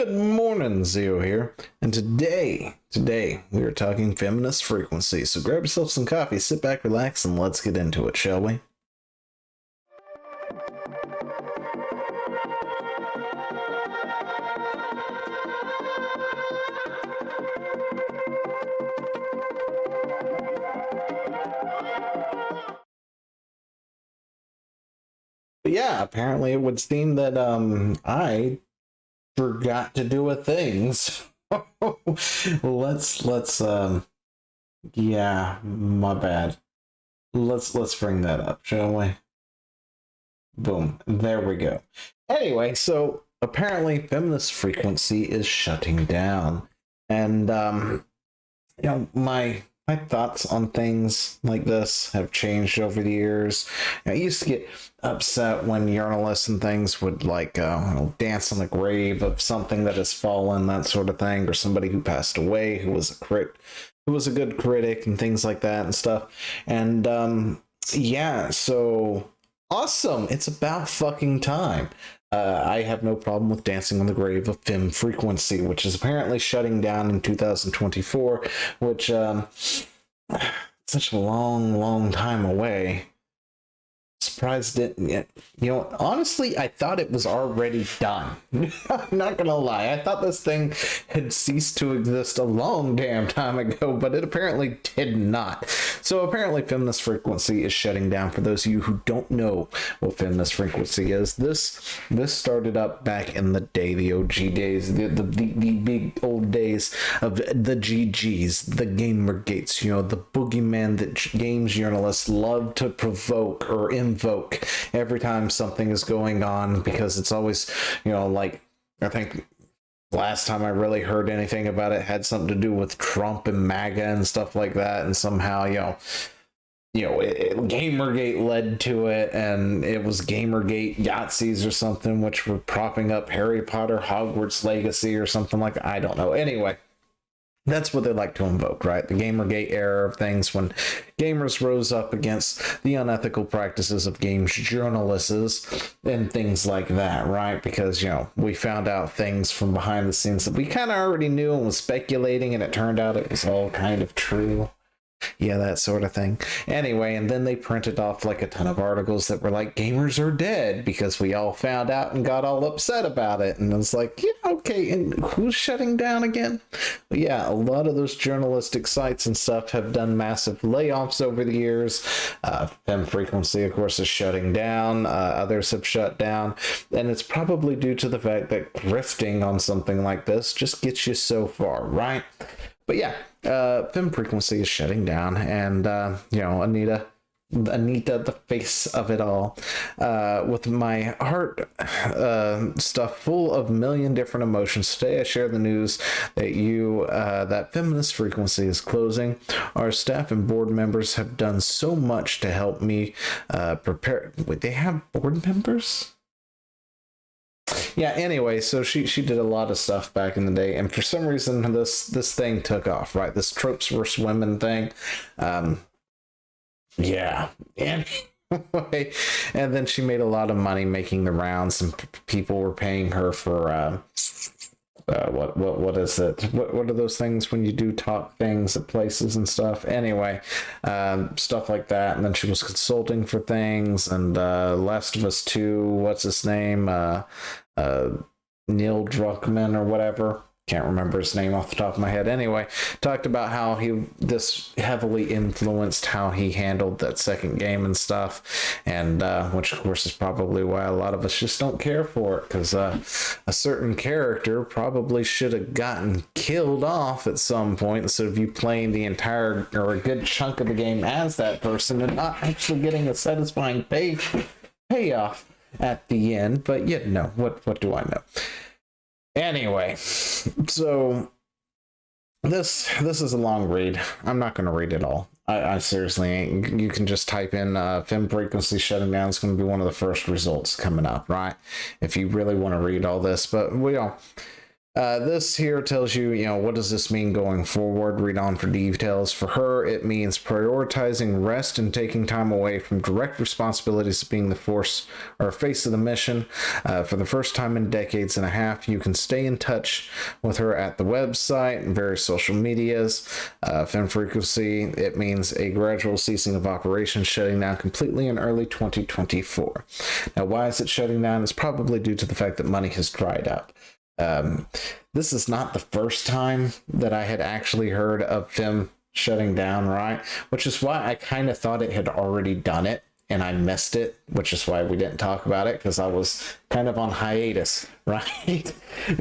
Good morning, Zio here, and today we are talking feminist frequency. So grab yourself some coffee, sit back, relax, and let's get into it, shall we? But yeah, apparently it would seem that I forgot to do a thing. So let's yeah, my bad. Let's bring that up, shall we? Boom. There we go. Anyway, so apparently feminist frequency is shutting down. And my thoughts on things like this have changed over the years. I used to get upset when journalists and things would dance on the grave of something that has fallen, that sort of thing, or somebody who passed away who was a good critic and things like that and stuff. And yeah, so awesome. It's about fucking time. I have no problem with dancing on the grave of fem frequency, which is apparently shutting down in 2024, which such a long time away. Surprised it, honestly, I thought it was already done. I'm not gonna lie, I thought this thing had ceased to exist a long damn time ago, but it apparently did not. So apparently feminist frequency is shutting down. For those of you who don't know what feminist frequency is, this started up back in the day, the OG days, the big old days of the GGs, the Gamergates, the boogeyman that games journalists love to provoke or invoke every time something is going on, because it's always, I think last time I really heard anything about it had something to do with Trump and MAGA and stuff like that, and somehow Gamergate led to it, and it was Gamergate Yahtzees or something, which were propping up Harry Potter Hogwarts Legacy or something like that. I don't know. Anyway, that's what they like to invoke, right? The Gamergate era of things, when gamers rose up against the unethical practices of games journalists and things like that, right? Because, we found out things from behind the scenes that we kind of already knew and was speculating, and it turned out it was all kind of true. Yeah, that sort of thing. Anyway, and then they printed off like a ton of articles that were like, gamers are dead, because we all found out and got all upset about it. And it's like, yeah, okay, and who's shutting down again? But yeah, a lot of those journalistic sites and stuff have done massive layoffs over the years. Fem Frequency, of course, is shutting down. Others have shut down. And it's probably due to the fact that grifting on something like this just gets you so far, right? But yeah, Fem Frequency is shutting down, and Anita, the face of it all, with my heart stuff full of million different emotions. Today I share the news that that Feminist Frequency is closing. Our staff and board members have done so much to help me prepare. Wait, they have board members? Yeah, anyway, so she did a lot of stuff back in the day, and for some reason this thing took off, right? This tropes versus women thing. Yeah. Anyway, and then she made a lot of money making the rounds, and people were paying her for what is it? What are those things when you do top things at places and stuff? Anyway, stuff like that. And then she was consulting for things, and Last of Us 2, what's his name? Neil Druckmann or whatever. Can't remember his name off the top of my head. Anyway, talked about how this heavily influenced how he handled that second game and stuff, and which of course is probably why a lot of us just don't care for it, because a certain character probably should have gotten killed off at some point, instead of you playing the entire or a good chunk of the game as that person and not actually getting a satisfying payoff at the end. But what do I know? Anyway, so this is a long read. I'm not going to read it all. I seriously ain't. You can just type in Fem Frequency shutting down. It's going to be one of the first results coming up, right? If you really want to read all this. But This here tells you, what does this mean going forward? Read on for details. For her, it means prioritizing rest and taking time away from direct responsibilities of being the force or face of the mission. For the first time in decades and a half, you can stay in touch with her at the website and various social medias. Fem frequency, it means a gradual ceasing of operations, shutting down completely in early 2024. Now, why is it shutting down? It's probably due to the fact that money has dried up. This is not the first time that I had actually heard of Fem shutting down, right? Which is why I kind of thought it had already done it and I missed it, which is why we didn't talk about it, because I was kind of on hiatus, right?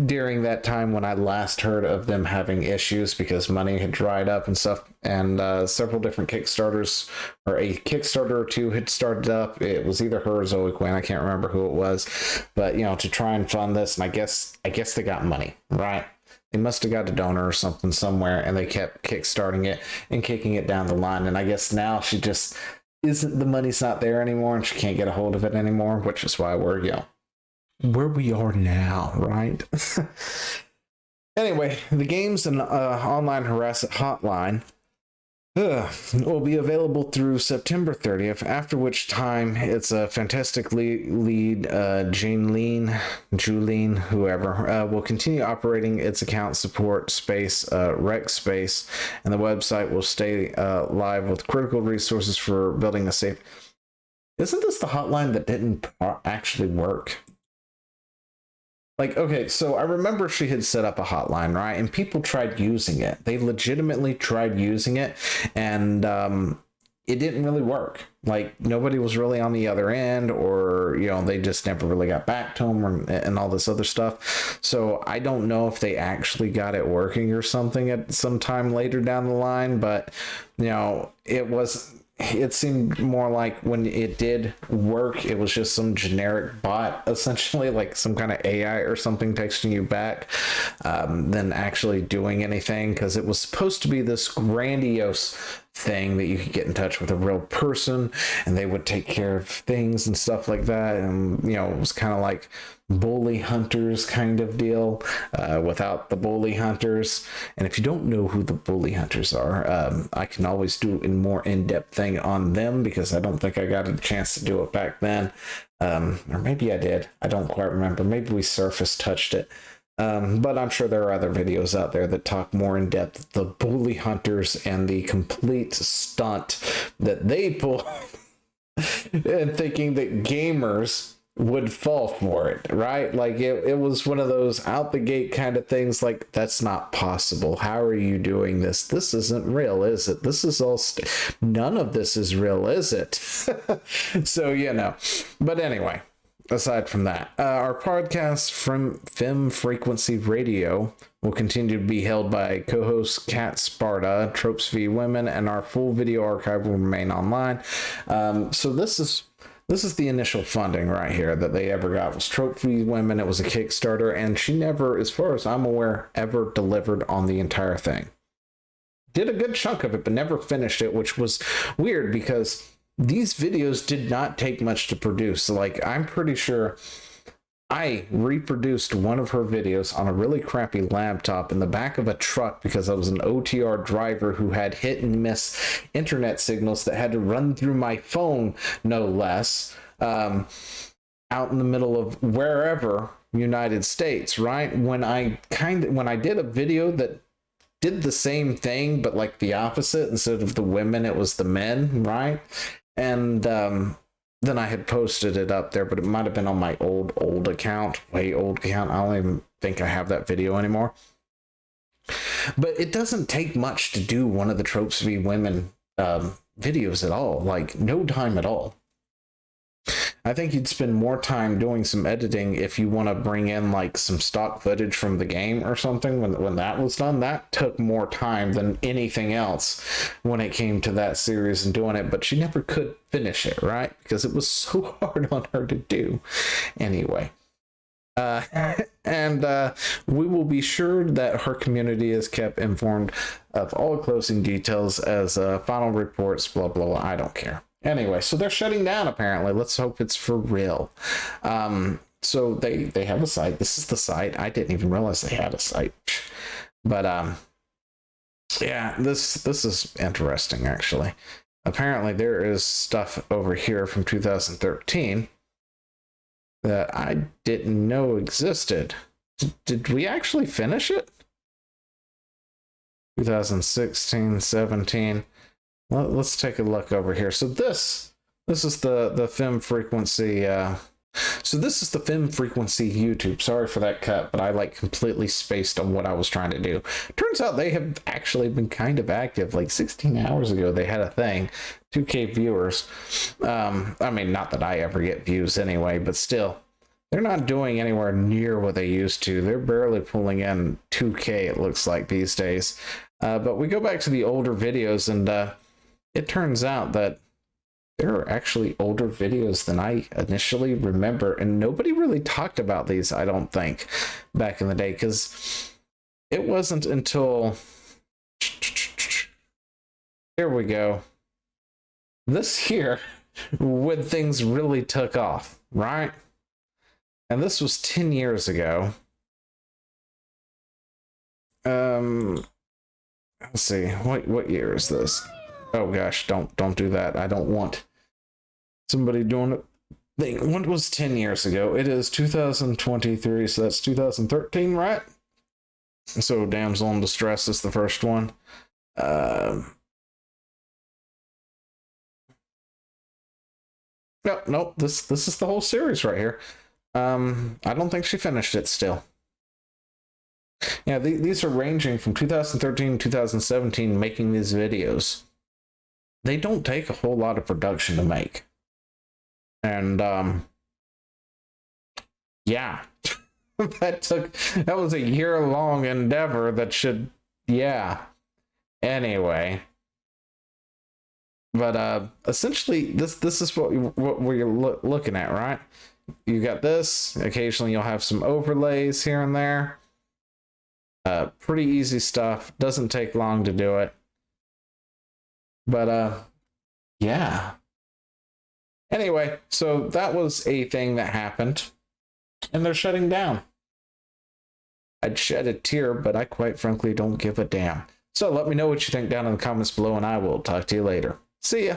During that time when I last heard of them having issues because money had dried up and stuff, and several different Kickstarters, or a Kickstarter or two had started up. It was either her or Zoe Quinn, I can't remember who it was, but to try and fund this, and I guess they got money, right? They must have got a donor or something somewhere, and they kept kickstarting it and kicking it down the line. And I guess now she just the money's not there anymore, and she can't get a hold of it anymore, which is why we're where we are now, right? Anyway, the games and online harassment hotline will be available through September 30th, after which time it's a fantastic lead, Julene, whoever, will continue operating its account support space, rec space, and the website will stay live with critical resources for building a safe... Isn't this the hotline that didn't actually work? Like, okay, so I remember she had set up a hotline, right? And people tried using it. They legitimately tried using it, and it didn't really work. Like, nobody was really on the other end, or, they just never really got back to them, and all this other stuff. So I don't know if they actually got it working or something at some time later down the line, but, it seemed more like when it did work, it was just some generic bot, essentially, like some kind of AI or something texting you back, than actually doing anything, because it was supposed to be this grandiose thing that you could get in touch with a real person and they would take care of things and stuff like that. And it was kind of like bully hunters kind of deal, without the bully hunters. And if you don't know who the bully hunters are, I can always do a more in-depth thing on them, because I don't think I got a chance to do it back then, or maybe I did, I don't quite remember. Maybe we surface touched it. But I'm sure there are other videos out there that talk more in depth, the bully hunters and the complete stunt that they pull and thinking that gamers would fall for it, right? Like it was one of those out the gate kind of things, like, that's not possible. How are you doing this? This isn't real, is it? This is all none of this is real, is it? So, but anyway, aside from that, our podcast from Fem Frequency Radio will continue to be held by co-host Kat Sparta, Tropes v Women, and our full video archive will remain online. So this is the initial funding right here that they ever got, was Tropes v Women. It was a Kickstarter, and she never, as far as I'm aware, ever delivered on the entire thing. Did a good chunk of it, but never finished it, which was weird, because these videos did not take much to produce. Like, I'm pretty sure I reproduced one of her videos on a really crappy laptop in the back of a truck, because I was an OTR driver who had hit and miss internet signals that had to run through my phone, no less, out in the middle of wherever, United States, right? When I did a video that did the same thing, but like the opposite, instead of the women, it was the men, right? And then I had posted it up there, but it might have been on my old account, way old account. I don't even think I have that video anymore. But it doesn't take much to do one of the Tropes v Women videos at all, like no time at all. I think you'd spend more time doing some editing if you want to bring in like some stock footage from the game or something. When that was done, that took more time than anything else when it came to that series and doing it, but she never could finish it, right? Because it was so hard on her to do. Anyway. And we will be sure that her community is kept informed of all closing details as final reports, blah, blah, blah. I don't care. Anyway, so they're shutting down, apparently. Let's hope it's for real. so they have a site. This is the site. I didn't even realize they had a site. But yeah, this is interesting actually. Apparently there is stuff over here from 2013 that I didn't know existed. Did we actually finish it? 2016, 17. Well, let's take a look over here. So this is the Fem Frequency. So this is the Fem Frequency YouTube. Sorry for that cut, but I like completely spaced on what I was trying to do. Turns out they have actually been kind of active. Like 16 hours ago, they had a thing, 2K viewers. I mean, not that I ever get views anyway, but still, they're not doing anywhere near what they used to. They're barely pulling in 2K, it looks like these days. But we go back to the older videos, and it turns out that there are actually older videos than I initially remember, and nobody really talked about these, I don't think, back in the day, because it wasn't until... Here we go. This year, when things really took off, right? And this was 10 years ago. Let's see, what year is this? Oh gosh, don't do that. I don't want somebody doing it. What was 10 years ago? It is 2023, so that's 2013, right? So Damsel in Distress is the first one. Nope, this is the whole series right here. I don't think she finished it still. Yeah, these are ranging from 2013 to 2017 making these videos. They don't take a whole lot of production to make. And yeah. that was a year-long endeavor that should, yeah. Anyway. But essentially this is what we're looking at, right? You got this. Occasionally you'll have some overlays here and there. Pretty easy stuff. Doesn't take long to do it. But yeah. Anyway, so that was a thing that happened, and they're shutting down. I'd shed a tear, but I quite frankly don't give a damn. So let me know what you think down in the comments below, and I will talk to you later. See ya.